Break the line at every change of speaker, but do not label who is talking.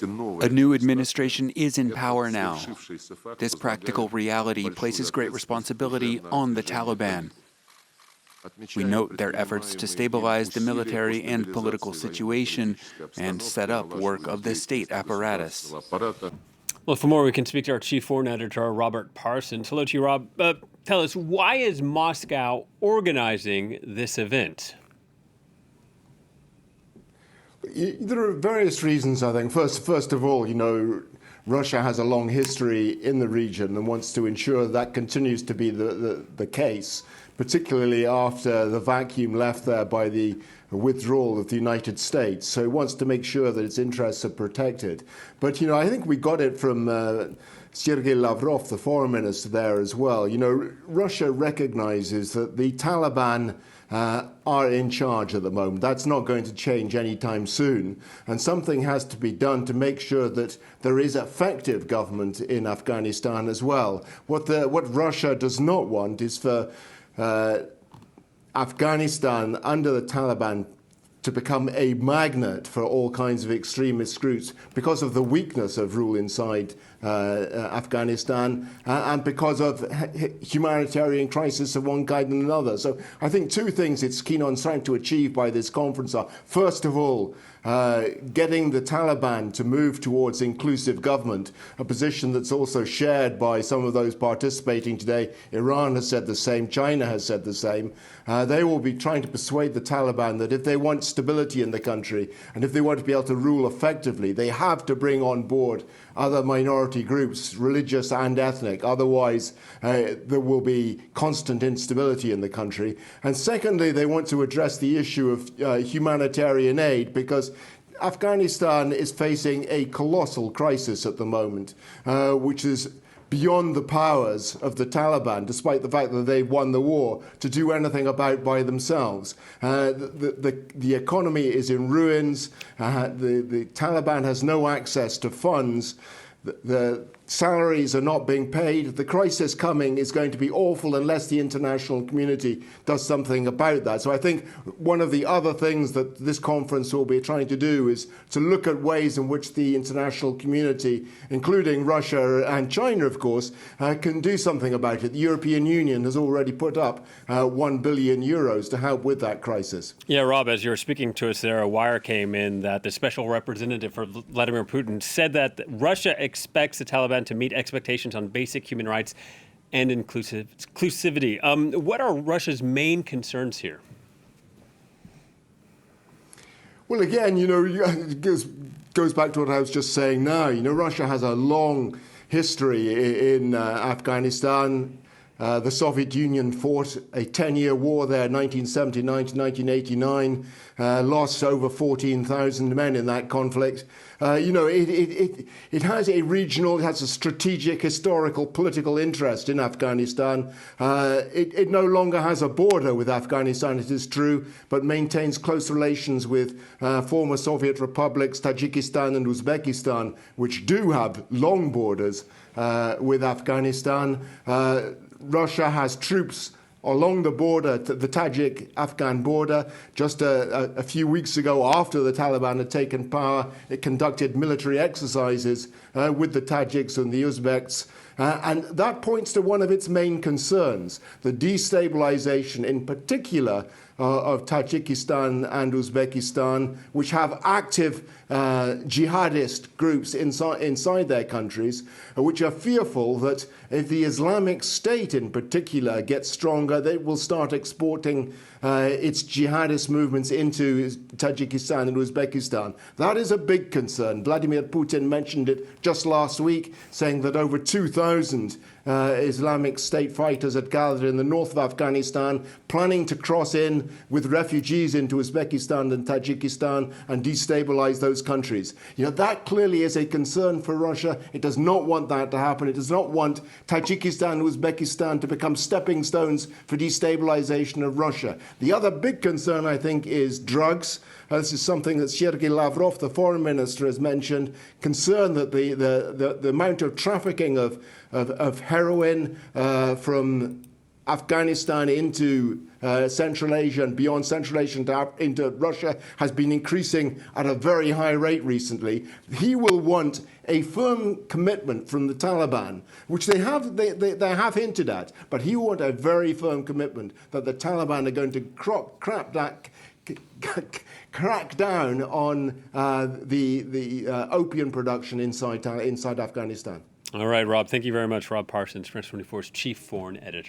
A new administration is in power now. This practical reality places great responsibility on the Taliban. We note their efforts to stabilize the military and political situation and set up work of the state apparatus.
Well, for more, we can speak to our chief foreign editor, Robert Parsons. Hello to you, Rob. Tell us, why is Moscow organizing this event?
There are various reasons, I think. First of all, Russia has a long history in the region and wants to ensure that continues to be the case, particularly after the vacuum left there by the withdrawal of the United States. So it wants to make sure that its interests are protected. But, I think we got it from Sergei Lavrov, the foreign minister there as well. Russia recognizes that the Taliban are in charge at the moment. That's not going to change anytime soon. And something has to be done to make sure that there is effective government in Afghanistan as well. What Russia does not want is for Afghanistan under the Taliban to become a magnet for all kinds of extremist groups because of the weakness of rule inside Afghanistan and because of humanitarian crisis of one kind and another. So I think two things it's keen on trying to achieve by this conference are, first of all, getting the Taliban to move towards inclusive government, a position that's also shared by some of those participating today. Iran has said the same. China has said the same. They will be trying to persuade the Taliban that if they want stability in the country and if they want to be able to rule effectively, they have to bring on board other minority groups, religious and ethnic. Otherwise, there will be constant instability in the country. And secondly, they want to address the issue of humanitarian aid because Afghanistan is facing a colossal crisis at the moment, which is beyond the powers of the Taliban, despite the fact that they've won the war, to do anything about by themselves. The economy is in ruins. The Taliban has no access to funds. The salaries are not being paid. The crisis coming is going to be awful unless the international community does something about that. So I think one of the other things that this conference will be trying to do is to look at ways in which the international community, including Russia and China, of course, can do something about it. The European Union has already put up 1 billion euros to help with that crisis.
Yeah, Rob, as you were speaking to us there, a wire came in that the special representative for Vladimir Putin said that Russia expects the Taliban to meet expectations on basic human rights and inclusivity. What are Russia's main concerns here?
Well, again, it goes back to what I was just saying now. Russia has a long history in Afghanistan. The Soviet Union fought a 10-year war there, 1979 to 1989, lost over 14,000 men in that conflict. It has a regional, it has a strategic, historical, political interest in Afghanistan. It no longer has a border with Afghanistan, it is true, but maintains close relations with former Soviet republics, Tajikistan and Uzbekistan, which do have long borders with Afghanistan. Russia has troops along the border, the Tajik-Afghan border. Just a few weeks ago, after the Taliban had taken power, it conducted military exercises with the Tajiks and the Uzbeks. And that points to one of its main concerns, the destabilization in particular of Tajikistan and Uzbekistan, which have active jihadist groups inside their countries, which are fearful that if the Islamic State in particular gets stronger, they will start exporting its jihadist movements into Tajikistan and Uzbekistan. That is a big concern. Vladimir Putin mentioned it just last week, saying that over 2,000 Islamic State fighters had gathered in the north of Afghanistan, planning to cross in with refugees into Uzbekistan and Tajikistan and destabilize those countries. That clearly is a concern for Russia. It does not want that to happen. It does not want Tajikistan and Uzbekistan to become stepping stones for destabilization of Russia. The other big concern, I think, is drugs. This is something that Sergei Lavrov, the foreign minister, has mentioned, concerned that the amount of trafficking of heroin from Afghanistan into Central Asia and beyond Central Asia into Russia has been increasing at a very high rate recently. He will want a firm commitment from the Taliban, which they have hinted at, but he will want a very firm commitment that the Taliban are going to crack down on the opium production inside Afghanistan.
All right, Rob, thank you very much. Rob Parsons, France 24's chief foreign editor.